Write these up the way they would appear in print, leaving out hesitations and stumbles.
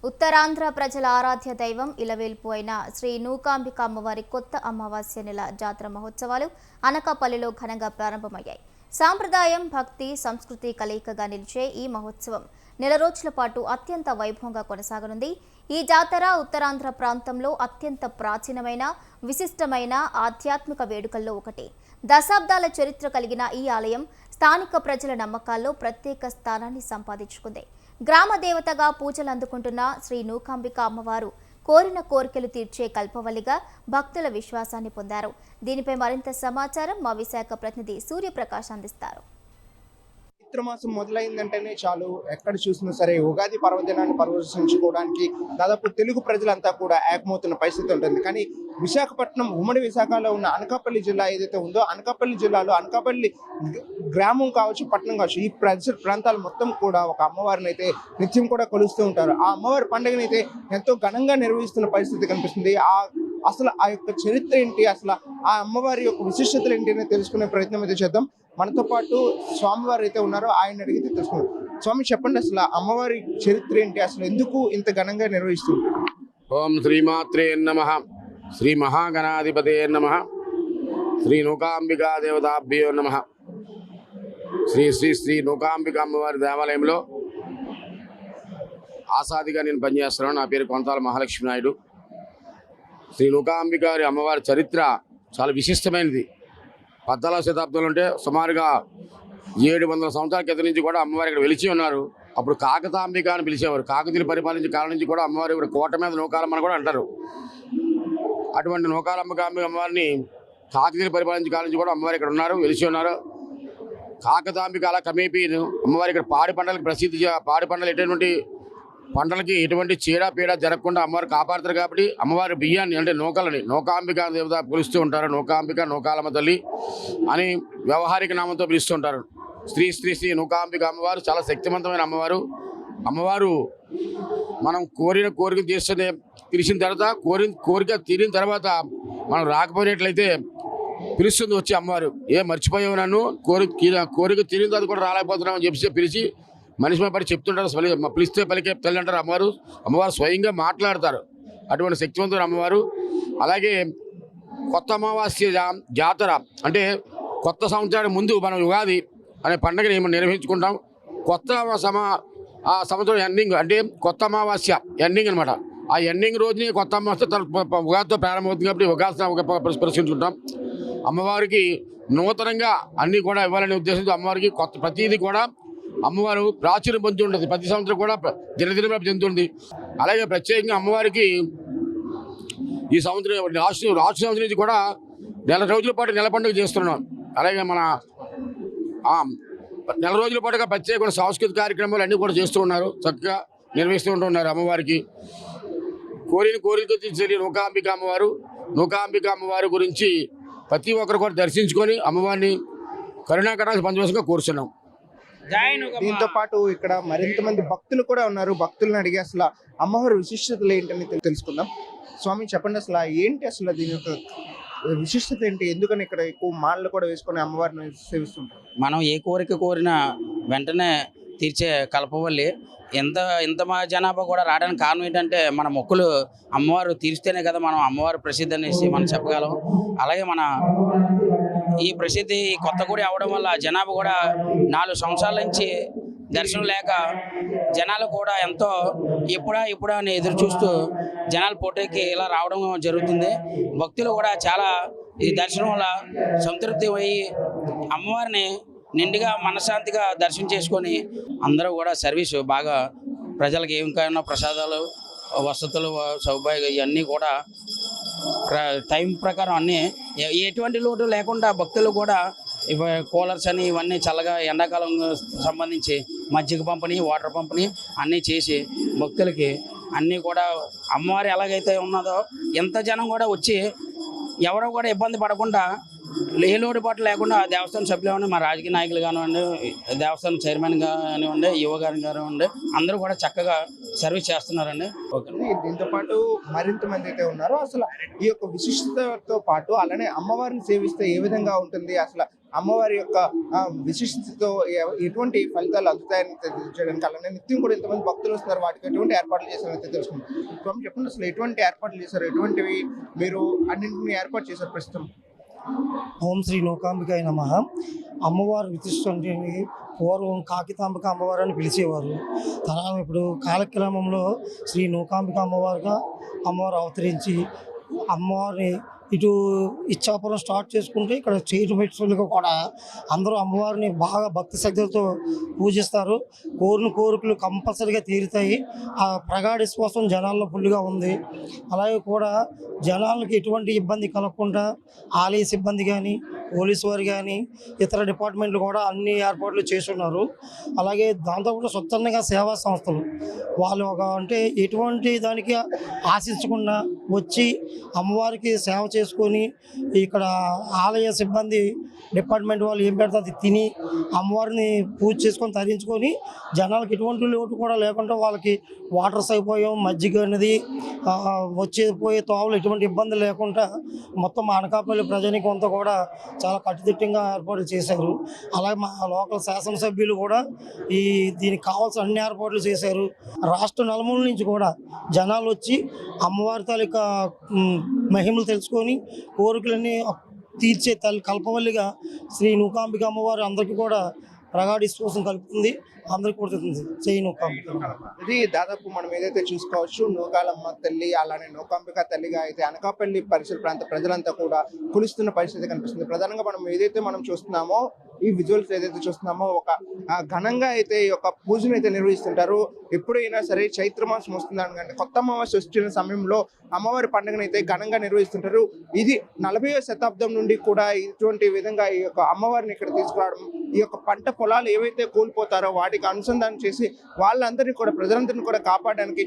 ఉత్తరాంధ్ర ప్రజల ఆరాధ్య దైవం ఇలవేల్పు అయిన శ్రీ నూకాంబిక అమ్మవారి కొత్త అమావాస్య నెల జాతర మహోత్సవాలు అనకాపల్లిలో ఘనంగా ప్రారంభమయ్యాయి. సాంప్రదాయం, భక్తి, సంస్కృతి కలయికగా నిలిచే ఈ మహోత్సవం నెల రోజుల పాటు అత్యంత వైభవంగా కొనసాగనుంది. ఈ జాతర ఉత్తరాంధ్ర ప్రాంతంలో అత్యంత ప్రాచీనమైన, విశిష్టమైన ఆధ్యాత్మిక వేడుకల్లో ఒకటి. దశాబ్దాల చరిత్ర కలిగిన ఈ ఆలయం స్థానిక ప్రజల నమ్మకాల్లో ప్రత్యేక స్థానాన్ని సంపాదించుకుంది. గ్రామ దేవతగా పూజలు అందుకుంటున్న శ్రీ నూకాంబిక అమ్మవారు కోరిన కోరికలు తీర్చే కల్పవల్లిగా భక్తుల విశ్వాసాన్ని పొందారు. దీనిపై మరింత సమాచారం మా విశాఖ ప్రతినిధి సూర్యప్రకాష్ అందిస్తారు. చైత్రమాసం మొదలైందంటేనే చాలు, ఎక్కడ చూసినా సరే ఉగాది పర్వదినాన్ని పర్వదించుకోవడానికి దాదాపు తెలుగు ప్రజలంతా కూడా ఏకమవుతున్న పరిస్థితి ఉంటుంది. కానీ విశాఖపట్నం, ఉమ్మడి విశాఖలో ఉన్న అనకాపల్లి జిల్లా ఏదైతే ఉందో, అనకాపల్లి జిల్లాలో అనకాపల్లి గ్రామం కావచ్చు, పట్టణం కావచ్చు, ఈ ప్రాంతాలు మొత్తం కూడా ఒక అమ్మవారిని అయితే నిత్యం కూడా కొలుస్తూ ఉంటారు. ఆ అమ్మవారి పండుగని అయితే ఎంతో ఘనంగా నిర్వహిస్తున్న పరిస్థితి కనిపిస్తుంది. అసలు ఆ యొక్క చరిత్ర ఏంటి, అసలు ఆ అమ్మవారి యొక్క విశిష్టతలు ఏంటి అనేది తెలుసుకునే ప్రయత్నం అయితే చేద్దాం. మనతో పాటు స్వామివారు అయితే ఉన్నారో ఆయన అడిగితే తెలుసుకుందాం. స్వామి, చెప్పండి, అసలు అమ్మవారి చరిత్ర ఏంటి, అసలు ఎందుకు ఇంత ఘనంగా నిర్వహిస్తుంది? ఓం శ్రీమాత్రే నమః, శ్రీ మహాగణాధిపతే నమః, శ్రీ నూకాంబికా దేవతాభ్యో నమః. శ్రీ శ్రీ శ్రీ నూకాంబిక అమ్మవారి దేవాలయంలో ఆసాదిగా నేను పనిచేస్తున్నాను. నా పేరు కొంతాల మహాలక్ష్మి నాయుడు. శ్రీ నూకాంబికారి అమ్మవారి చరిత్ర చాలా విశిష్టమైనది. 14వ శతాబ్దంలో ఉంటే సుమారుగా 700 సంవత్సరాల క్రితం నుంచి కూడా అమ్మవారి ఇక్కడ వెలిచి ఉన్నారు. అప్పుడు కాకతాంబిక అని పిలిచేవారు. కాకతీయులు పరిపాలించే కాలం నుంచి కూడా అమ్మవారి ఇక్కడ కోట మీద నూకాలమ్మని కూడా అంటారు. అటువంటి నూకాలమ్మ అమ్మవారిని కాకతీయులు పరిపాలించే కాలం నుంచి కూడా అమ్మవారి ఇక్కడ ఉన్నారు, వెలిచి ఉన్నారు. కాకతాంబిక అలా కమేపీ అమ్మవారి ఇక్కడ పాడి పంటలకు ప్రసిద్ధి. పాడి పంటలు ఎటువంటి పంటలకి ఎటువంటి చీడ జరగకుండా అమ్మవారు కాపాడుతారు. కాబట్టి అమ్మవారి బియ్యాన్ని అంటే నూకలని నూకాంబిక దేవత పిలుస్తూ ఉంటారు. నూకాంబిక, నూకాలమ్మ తల్లి అని వ్యవహారిక నామంతో పిలుస్తూ ఉంటారు. శ్రీ శ్రీ శ్రీ నూకాంబిక అమ్మవారు చాలా శక్తివంతమైన అమ్మవారు. అమ్మవారు మనం కోరిన కోరిక చేస్తే పిలిచిన తర్వాత కోరిక తీరిన తర్వాత మనం రాకపోయినట్లయితే పిలుస్తుంది వచ్చి అమ్మవారు. మర్చిపోయావు నన్ను, కోరిక తీరిన తర్వాత కూడా రాలేకపోతున్నామని చెప్పి పిలిచి మనిషి పడి చెప్తుంటారు. పిలిస్తే పలికే తల్లి అంటారు అమ్మవారు. అమ్మవారు స్వయంగా మాట్లాడతారు. అటువంటి శక్తివంతుడు అమ్మవారు. అలాగే కొత్త అమావాస్య జాతర అంటే కొత్త సంవత్సరానికి ముందు మనం ఉగాది అనే పండుగని నిర్వహించుకుంటాం. కొత్త సంవత్సరం ఎండింగ్ అంటే కొత్త అమావాస్య ఎండింగ్ అనమాట. ఆ ఎండింగ్ రోజుని కొత్త అమావాస్య ఉగాదితో ప్రారంభమవుతుంది. కాబట్టి ఉగాది ప్రదర్శించుకుంటాం. అమ్మవారికి నూతనంగా అన్నీ కూడా ఇవ్వాలనే ఉద్దేశంతో అమ్మవారికి ప్రతిదీ కూడా అమ్మవారు ప్రాచుర్యం పొంది ఉంటుంది. ప్రతి సంవత్సరం కూడా దినదిన చెందుతుంది. అలాగే ప్రత్యేకంగా అమ్మవారికి ఈ సంవత్సరం రాష్ట్ర సంవత్సరం నుంచి కూడా నెల రోజుల పాటు నెల పండుగ చేస్తున్నాం. అలాగే మన నెల రోజుల పాటుగా ప్రత్యేకమైన సాంస్కృతిక కార్యక్రమాలు అన్నీ కూడా చేస్తూ ఉన్నారు. చక్కగా నిర్వహిస్తూ ఉంటున్నారు. అమ్మవారికి కోరిక తీర్చే నూకాంబిక అమ్మవారి గురించి ప్రతి ఒక్కరు కూడా దర్శించుకొని అమ్మవారిని కరుణాకటాక్ష పంచవశంగా కోరుతున్నాం. దీంతో పాటు ఇక్కడ మరింత మంది భక్తులు కూడా ఉన్నారు. భక్తులను అడిగి అసలు అమ్మవారి విశిష్టతలు ఏంటని తెలుసుకుందాం. స్వామి, చెప్పండి, అసలు ఏంటి, అసలు దీని యొక్క విశిష్టత ఏంటి? ఎందుకని ఇక్కడ ఎక్కువ మాలలు కూడా వేసుకొని అమ్మవారిని సేవిస్తుంటారు? మనం ఏ కోరిక కోరినా వెంటనే తీర్చే కల్పవల్లి. ఇంత మా జనాభా కూడా రావడానికి కారణం ఏంటంటే మన మొక్కులు అమ్మవారు తీర్స్తేనే కదా మనం అమ్మవారు ప్రసిద్ధి అనేసి మనం చెప్పగలం. అలాగే మన ఈ ప్రసిద్ధి కొత్తగూడి అవడం వల్ల జనాభా కూడా 4 సంవత్సరాల నుంచి దర్శనం లేక జనాలు కూడా ఎంతో ఎప్పుడా అని ఎదురు చూస్తూ జనాలు పోటీకి ఇలా రావడం జరుగుతుంది. భక్తులు కూడా చాలా ఈ దర్శనం వల్ల సంతృప్తి అయ్యి అమ్మవారిని నిండుగా మనశ్శాంతిగా దర్శనం చేసుకొని అందరూ కూడా సర్వీసు బాగా ప్రజలకు ఏం కావాలన్నా ప్రసాదాలు, వసతులు, సౌభాగ్యం ఇవన్నీ కూడా టైం ప్రకారం అన్నీ ఎటువంటి లోటు లేకుండా భక్తులు కూడా కూలర్స్ అని ఇవన్నీ చల్లగా ఎండాకాలం సంబంధించి మజ్జిగ పంపిణీ, వాటర్ పంపిణీ అన్నీ చేసి భక్తులకి అన్నీ కూడా అమ్మవారు ఎలాగైతే ఉన్నదో ఎంత జనం కూడా వచ్చి ఎవరో కూడా ఇబ్బంది పడకుండా ఏ లోటుపాటు లేకుండా దేవస్థానం సభ్యులు కానివ్వండి, మా రాజకీయ నాయకులు కానివ్వండి, దేవస్థానం చైర్మన్ కానివ్వండి, యువ గారు కానివ్వండి, అందరూ కూడా చక్కగా సర్వీస్ చేస్తున్నారండి. ఓకే. దీంతో పాటు మరింత మంది అయితే ఉన్నారో అసలు ఈ యొక్క విశిష్టతతో పాటు అలానే అమ్మవారిని సేవిస్తే ఏ విధంగా ఉంటుంది, అసలు అమ్మవారి యొక్క విశిష్టతతో ఎటువంటి ఫలితాలు అందుతాయని తెలియజేయడానికి, అలానే నిత్యం కూడా ఇంతమంది భక్తులు వస్తున్నారు, వాటికి ఎటువంటి ఏర్పాట్లు చేశారని తెలుసుకుంటాం. స్వామి చెప్పండి, అసలు ఎటువంటి ఏర్పాట్లు చేశారు, ఎటువంటివి మీరు అన్నింటినీ ఏర్పాటు చేశారు ప్రస్తుతం? ఓం శ్రీ నూకాంబికాయ నమః. అమ్మవారు విశిష్టంటే పూర్వం కాకితాంబిక అమ్మవారు అని పిలిచేవారు. ఇప్పుడు కాలక్రమంలో శ్రీ నూకాంబిక అమ్మవారు అవతరించి అమ్మవారిని ఇటు ఇచ్చాపురం స్టార్ట్ చేసుకుంటే ఇక్కడ చేతుమెట్టుగా కూడా అందరూ అమ్మవారిని బాగా భక్తి శ్రద్ధలతో పూజిస్తారు. కోరికలు కంపల్సరీగా తీరుతాయి. ఆ ప్రగాఢ విశ్వాసం జనాల్లో ఫుల్గా ఉంది. అలాగే కూడా జనాలకి ఎటువంటి ఇబ్బంది కలగకుండా ఆలయ సిబ్బంది కానీ, పోలీసు వారు కానీ, ఇతర డిపార్ట్మెంట్లు కూడా అన్ని ఏర్పాట్లు చేస్తున్నారు. అలాగే దాంతోపాటు స్వచ్ఛందంగా సేవా సంస్థలు వాళ్ళు అంటే ఎటువంటి దానికి ఆశించకుండా వచ్చి అమ్మవారికి సేవ చేసుకొని ఇక్కడ ఆలయ సిబ్బంది డిపార్ట్మెంట్ వాళ్ళు ఏం పెడతారు అది తిని అమ్మవారిని పూజ చేసుకొని తరించుకొని జనాలకు ఎటువంటి లోటు కూడా లేకుండా వాళ్ళకి వాటర్ సౌకర్యం, మజ్జిగ అనేది పోయే తోవలు ఎటువంటి ఇబ్బంది లేకుండా మొత్తం అనకాపల్లి ప్రజానికి అంతా కూడా చాలా కట్టుదిట్టంగా ఏర్పాట్లు చేశారు. అలాగే మా లోకల్ శాసనసభ్యులు కూడా దీనికి కావాల్సిన అన్ని ఏర్పాట్లు చేశారు. రాష్ట్ర నలుమూల నుంచి కూడా జనాలు వచ్చి అమ్మవారి తాలూకా మహిమలు తెలుసుకొని కోరికలన్నీ తీర్చే కల్పవల్లిగా శ్రీ నూకాంబిక అమ్మవారు అందరికీ కూడా ప్రగాఢ విశ్వాసం కలుపుతుంది. అందరికీ కొడుతుంది జై నూకాంబిక. ఇది దాదాపు మనం ఏదైతే చూసుకోవచ్చు, నూకాలమ్మ తల్లి అలానే నూకాంబిక తల్లిగా అయితే అనకాపల్లి పరిసర ప్రాంత ప్రజలంతా కూడా కొలుస్తున్న పరిస్థితి కనిపిస్తుంది. ప్రధానంగా మనం చూస్తున్నామో ఈ విజువల్స్ ఏదైతే చూస్తున్నామో ఒక ఘనంగా అయితే ఈ యొక్క పూజను అయితే నిర్వహిస్తుంటారు. ఎప్పుడైనా సరే చైత్రమాసం వస్తుందని అంటే కొత్త అమావాస్య వచ్చిన సమయంలో అమ్మవారి పండుగను అయితే ఘనంగా నిర్వహిస్తుంటారు. ఇది 40వ శతాబ్దం నుండి కూడా ఇటువంటి విధంగా ఈ యొక్క అమ్మవారిని ఇక్కడ తీసుకురావడం, ఈ యొక్క పంట పొలాలు ఏవైతే కోల్పోతారో వాటికి అనుసంధానం చేసి వాళ్ళందరినీ కూడా ప్రజలందరినీ కూడా కాపాడడానికి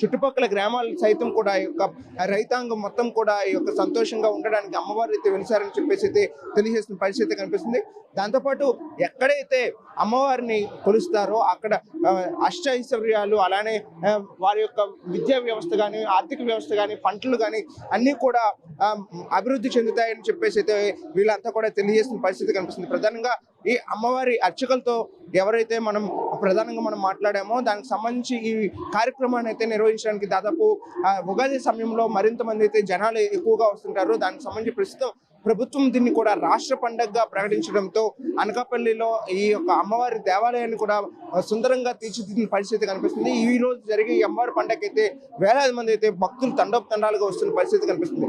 చుట్టుపక్కల గ్రామాలు సైతం కూడా ఈ యొక్క రైతాంగం మొత్తం కూడా ఈ యొక్క సంతోషంగా ఉండడానికి అమ్మవారు అయితే వెలిసారని చెప్పేసి అయితే తెలియజేస్తున్న పరిస్థితి కనిపిస్తుంది. దాంతోపాటు ఎక్కడైతే అమ్మవారిని కొలుస్తారో అక్కడ అష్టైశ్వర్యాలు అలానే వారి యొక్క విద్యా వ్యవస్థ కానీ, ఆర్థిక వ్యవస్థ కానీ, పంటలు కానీ అన్నీ కూడా అభివృద్ధి చెందుతాయని చెప్పేసి అయితే వీళ్ళంతా కూడా తెలియజేస్తున్న పరిస్థితి కనిపిస్తుంది. ప్రధానంగా ఈ అమ్మవారి అర్చకులతో ఎవరైతే ప్రధానంగా మనం మాట్లాడామో దానికి సంబంధించి ఈ కార్యక్రమాన్ని అయితే నిర్వహించడానికి దాదాపు ఉగాది సమయంలో మరింత మంది అయితే జనాలు ఎక్కువగా వస్తుంటారు. దానికి సంబంధించి ప్రస్తుతం ప్రభుత్వం దీన్ని కూడా రాష్ట్ర పండుగగా ప్రకటించడంతో అనకాపల్లిలో ఈ యొక్క అమ్మవారి దేవాలయాన్ని కూడా సుందరంగా తీర్చిదిద్దిన పరిస్థితి కనిపిస్తుంది. ఈ రోజు జరిగే ఈ అమ్మవారి పండుగ అయితే వేలాది మంది అయితే భక్తులు తండోపతండాలుగా వస్తున్న పరిస్థితి కనిపిస్తుంది.